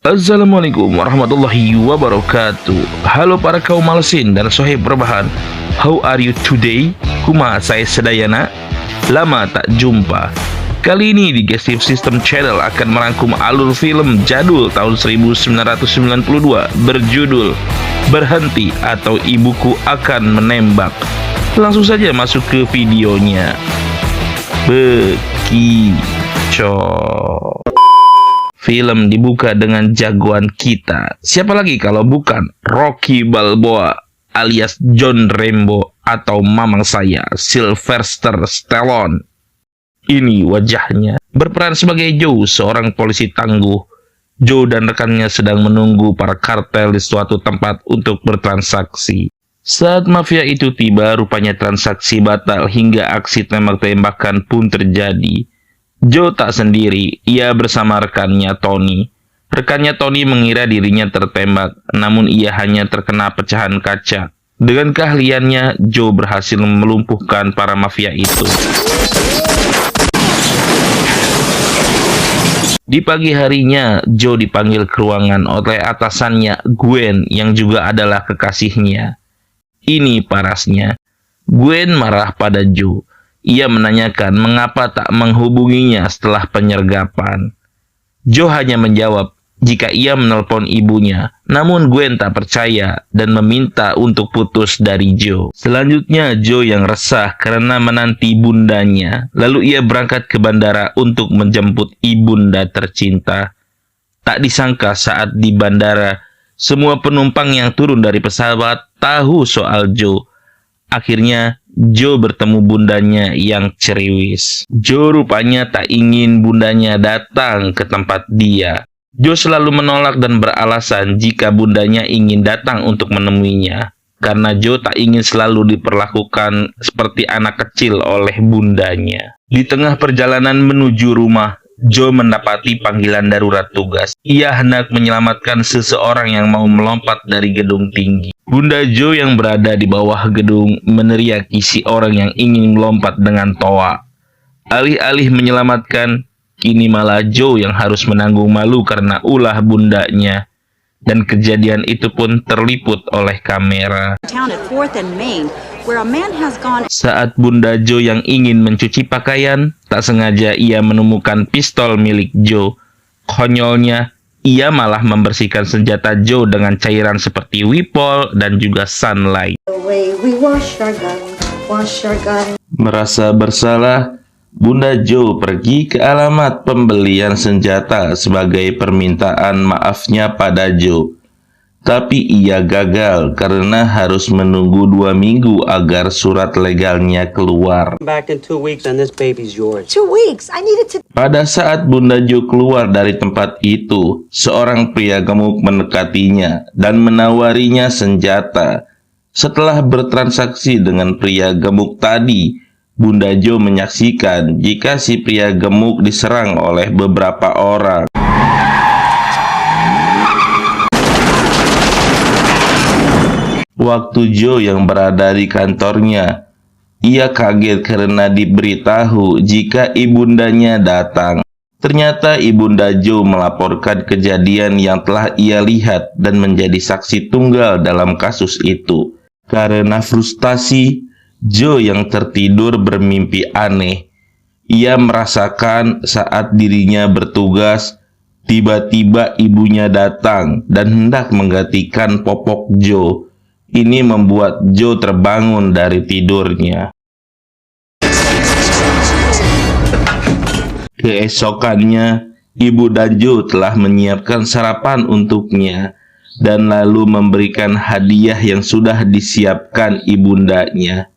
Assalamualaikum warahmatullahi wabarakatuh. Halo para kaum malesin dan sohib rebahan. How are you today? Kuma saya sedayana. Lama tak jumpa. Kali ini di Gestif System Channel akan merangkum alur film jadul tahun 1992 berjudul Berhenti atau Ibuku Akan Menembak. Langsung saja masuk ke videonya. Bekicot. Film dibuka dengan jagoan kita. Siapa lagi kalau bukan Rocky Balboa alias John Rambo atau mamang saya, Sylvester Stallone. Ini wajahnya. Berperan sebagai Joe, seorang polisi tangguh. Joe dan rekannya sedang menunggu para kartel di suatu tempat untuk bertransaksi. Saat mafia itu tiba, rupanya transaksi batal hingga aksi tembak-tembakan pun terjadi. Joe tak sendiri, ia bersama rekannya Tony. Rekannya Tony mengira dirinya tertembak, namun ia hanya terkena pecahan kaca. Dengan keahliannya, Joe berhasil melumpuhkan para mafia itu. Di pagi harinya, Joe dipanggil ke ruangan oleh atasannya, Gwen, yang juga adalah kekasihnya. Ini parasnya. Gwen marah pada Joe. Ia menanyakan mengapa tak menghubunginya setelah penyergapan. Joe hanya menjawab jika ia menelpon ibunya. Namun Gwen tak percaya dan meminta untuk putus dari Joe. Selanjutnya Joe yang resah karena menanti bundanya. Lalu ia berangkat ke bandara untuk menjemput ibunda tercinta. Tak disangka saat di bandara, semua penumpang yang turun dari pesawat tahu soal Joe. Akhirnya Joe bertemu bundanya yang ceriwis. Joe rupanya tak ingin bundanya datang ke tempat dia. Joe selalu menolak dan beralasan jika bundanya ingin datang untuk menemuinya. Karena Joe tak ingin selalu diperlakukan seperti anak kecil oleh bundanya. Di tengah perjalanan menuju rumah, Joe mendapati panggilan darurat tugas. Ia hendak menyelamatkan seseorang yang mau melompat dari gedung tinggi. Bunda Joe yang berada di bawah gedung meneriaki si orang yang ingin melompat dengan toa. Alih-alih menyelamatkan, kini malah Joe yang harus menanggung malu karena ulah bundanya. Dan kejadian itu pun terliput oleh kamera. Saat Bunda Joe yang ingin mencuci pakaian, tak sengaja ia menemukan pistol milik Joe. Konyolnya, ia malah membersihkan senjata Joe dengan cairan seperti Wipol dan juga Sunlight. Merasa bersalah, Bunda Joe pergi ke alamat pembelian senjata sebagai permintaan maafnya pada Joe. Tapi ia gagal karena harus menunggu 2 minggu agar surat legalnya keluar. Pada saat Bunda Joe keluar dari tempat itu, seorang pria gemuk mendekatinya dan menawarinya senjata. Setelah bertransaksi dengan pria gemuk tadi, Bunda Joe menyaksikan jika si pria gemuk diserang oleh beberapa orang. Waktu Joe yang berada di kantornya, ia kaget karena diberitahu jika ibundanya datang. Ternyata ibunda Joe melaporkan kejadian yang telah ia lihat dan menjadi saksi tunggal dalam kasus itu. Karena frustasi, Joe yang tertidur bermimpi aneh. Ia merasakan saat dirinya bertugas, tiba-tiba ibunya datang dan hendak menggantikan popok Joe. Ini membuat Joe terbangun dari tidurnya. Keesokannya, ibu dan Joe telah menyiapkan sarapan untuknya dan lalu memberikan hadiah yang sudah disiapkan ibundanya.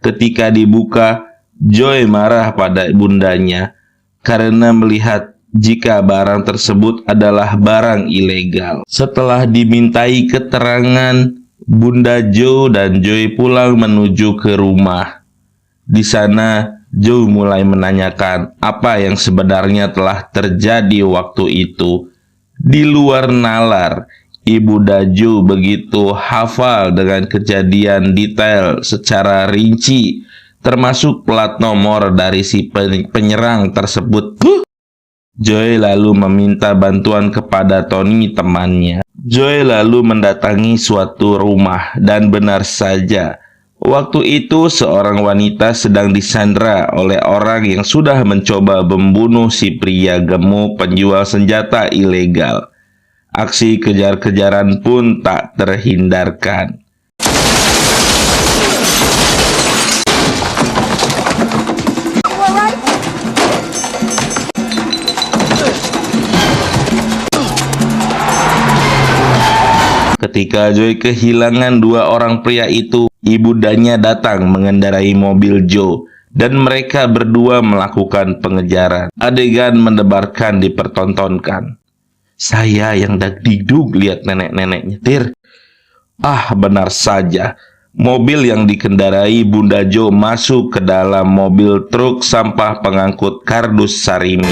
Ketika dibuka, Joe marah pada ibundanya karena melihat jika barang tersebut adalah barang ilegal. Setelah dimintai keterangan, Bunda Joe dan Joe pulang menuju ke rumah. Di sana, Joe mulai menanyakan apa yang sebenarnya telah terjadi waktu itu. Di luar nalar, Ibu Joe begitu hafal dengan kejadian detail secara rinci, termasuk plat nomor dari si penyerang tersebut. Joy lalu meminta bantuan kepada Tony temannya. Joy lalu mendatangi suatu rumah dan benar saja, waktu itu seorang wanita sedang disandra oleh orang yang sudah mencoba membunuh si pria gemuk penjual senjata ilegal. Aksi kejar-kejaran pun tak terhindarkan. Ketika Joy kehilangan dua orang pria itu, ibundanya datang mengendarai mobil Joe dan mereka berdua melakukan pengejaran. Adegan mendebarkan dipertontonkan. Saya yang dagdikduk lihat nenek-nenek nyetir. Ah, benar saja. Mobil yang dikendarai Bunda Joe masuk ke dalam mobil truk sampah pengangkut kardus Sarimi.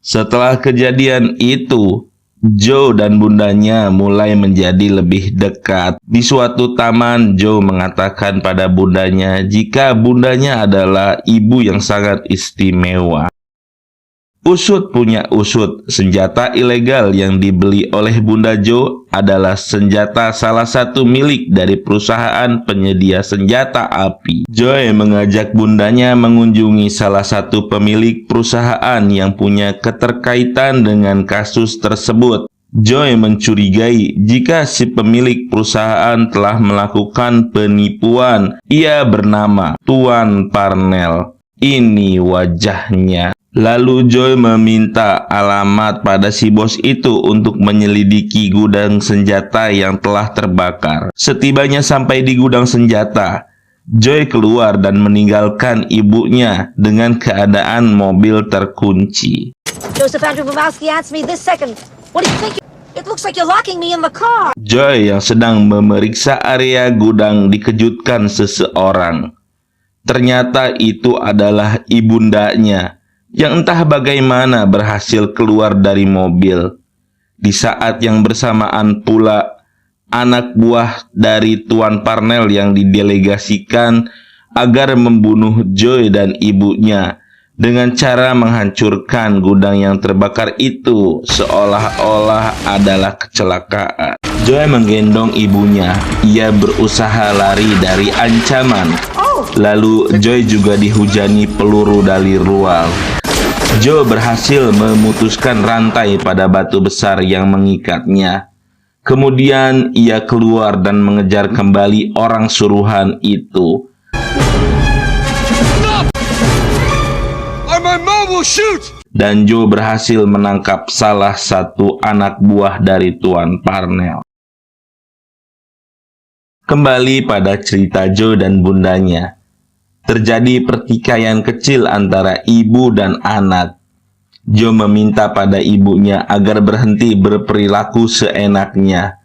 Setelah kejadian itu, Joe dan bundanya mulai menjadi lebih dekat. Di suatu taman, Joe mengatakan pada bundanya jika bundanya adalah ibu yang sangat istimewa. Usut punya usut, senjata ilegal yang dibeli oleh Bunda Joe adalah senjata salah satu milik dari perusahaan penyedia senjata api. Joy mengajak bundanya mengunjungi salah satu pemilik perusahaan yang punya keterkaitan dengan kasus tersebut. Joy mencurigai jika si pemilik perusahaan telah melakukan penipuan. Ia bernama Tuan Parnell. Ini wajahnya. Lalu Joy meminta alamat pada si bos itu untuk menyelidiki gudang senjata yang telah terbakar. Setibanya sampai di gudang senjata, Joy keluar dan meninggalkan ibunya dengan keadaan mobil terkunci. Joseph Andrew Bumowski asked me this second. What do you think? It looks like you're locking me in the car. Joy yang sedang memeriksa area gudang dikejutkan seseorang. Ternyata itu adalah ibundanya yang entah bagaimana berhasil keluar dari mobil. Di saat yang bersamaan pula, anak buah dari Tuan Parnell yang didelegasikan agar membunuh Joy dan ibunya dengan cara menghancurkan gudang yang terbakar itu seolah-olah adalah kecelakaan. Joy menggendong ibunya. Ia berusaha lari dari ancaman. Lalu Joy juga dihujani peluru dari luar. Joe berhasil memutuskan rantai pada batu besar yang mengikatnya. Kemudian ia keluar dan mengejar kembali orang suruhan itu. Dan Joe berhasil menangkap salah satu anak buah dari Tuan Parnell. Kembali pada cerita Joe dan bundanya. Terjadi pertikaian kecil antara ibu dan anak. Joe meminta pada ibunya agar berhenti berperilaku seenaknya.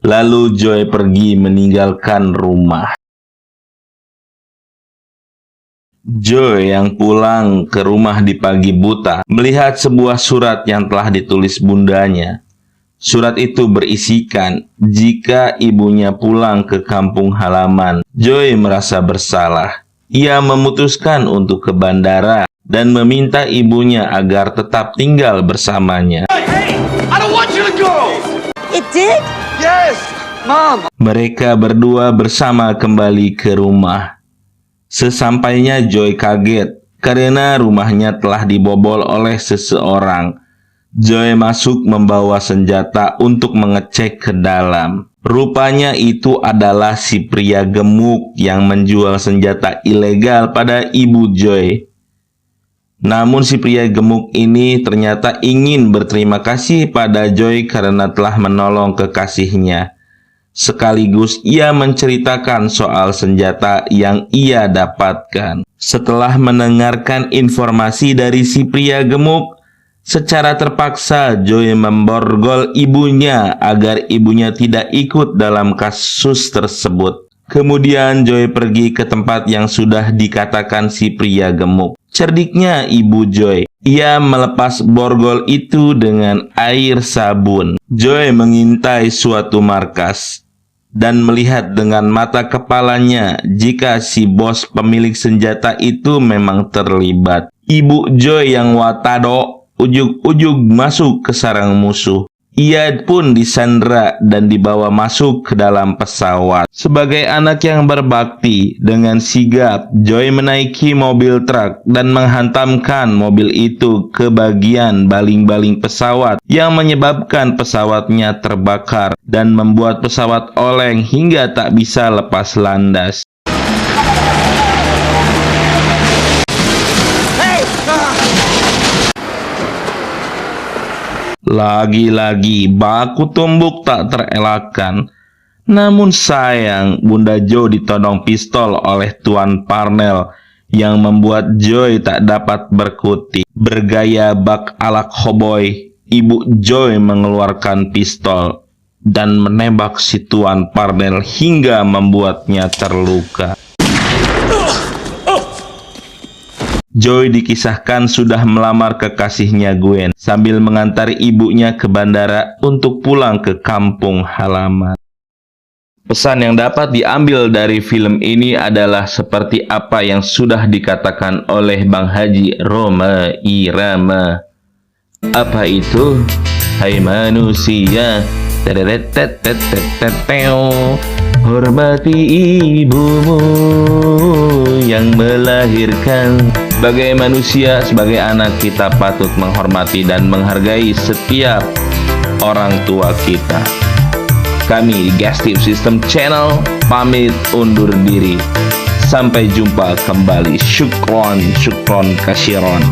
Lalu Joy pergi meninggalkan rumah. Joy yang pulang ke rumah di pagi buta melihat sebuah surat yang telah ditulis bundanya. Surat itu berisikan jika ibunya pulang ke kampung halaman. Joy merasa bersalah. Ia memutuskan untuk ke bandara dan meminta ibunya agar tetap tinggal bersamanya. Hey, I don't want you to go. It did? Yes, Mom. Mereka berdua bersama kembali ke rumah. Sesampainya Joy kaget karena rumahnya telah dibobol oleh seseorang. Joy masuk membawa senjata untuk mengecek ke dalam. Rupanya itu adalah si pria gemuk yang menjual senjata ilegal pada ibu Joy. Namun si pria gemuk ini ternyata ingin berterima kasih pada Joy karena telah menolong kekasihnya. Sekaligus ia menceritakan soal senjata yang ia dapatkan. Setelah mendengarkan informasi dari si pria gemuk, secara terpaksa Joy memborgol ibunya agar ibunya tidak ikut dalam kasus tersebut. Kemudian Joy pergi ke tempat yang sudah dikatakan si pria gemuk. Cerdiknya ibu Joy, ia melepas borgol itu dengan air sabun. Joy mengintai suatu markas dan melihat dengan mata kepalanya jika si bos pemilik senjata itu memang terlibat. Ibu Joy yang watado ujug-ujug masuk ke sarang musuh. Ia pun disandra dan dibawa masuk ke dalam pesawat. Sebagai anak yang berbakti, dengan sigap Joy menaiki mobil truk dan menghantamkan mobil itu ke bagian baling-baling pesawat yang menyebabkan pesawatnya terbakar dan membuat pesawat oleng hingga tak bisa lepas landas. Lagi-lagi baku tumbuk tak terelakkan. Namun sayang, Bunda Jo ditodong pistol oleh Tuan Parnell yang membuat Joy tak dapat berkutik. Bergaya bak ala cowboy, Ibu Joy mengeluarkan pistol dan menembak si Tuan Parnell hingga membuatnya terluka. Joy dikisahkan sudah melamar kekasihnya Gwen sambil mengantari ibunya ke bandara untuk pulang ke kampung halaman. Pesan yang dapat diambil dari film ini adalah seperti apa yang sudah dikatakan oleh Bang Haji Rhoma Irama. Apa itu? Hai manusia, hormati ibumu yang melahirkan. Sebagai manusia, sebagai anak, kita patut menghormati dan menghargai setiap orang tua kita. Kami di Gastip System Channel pamit undur diri. Sampai jumpa kembali. Syukron kasiron.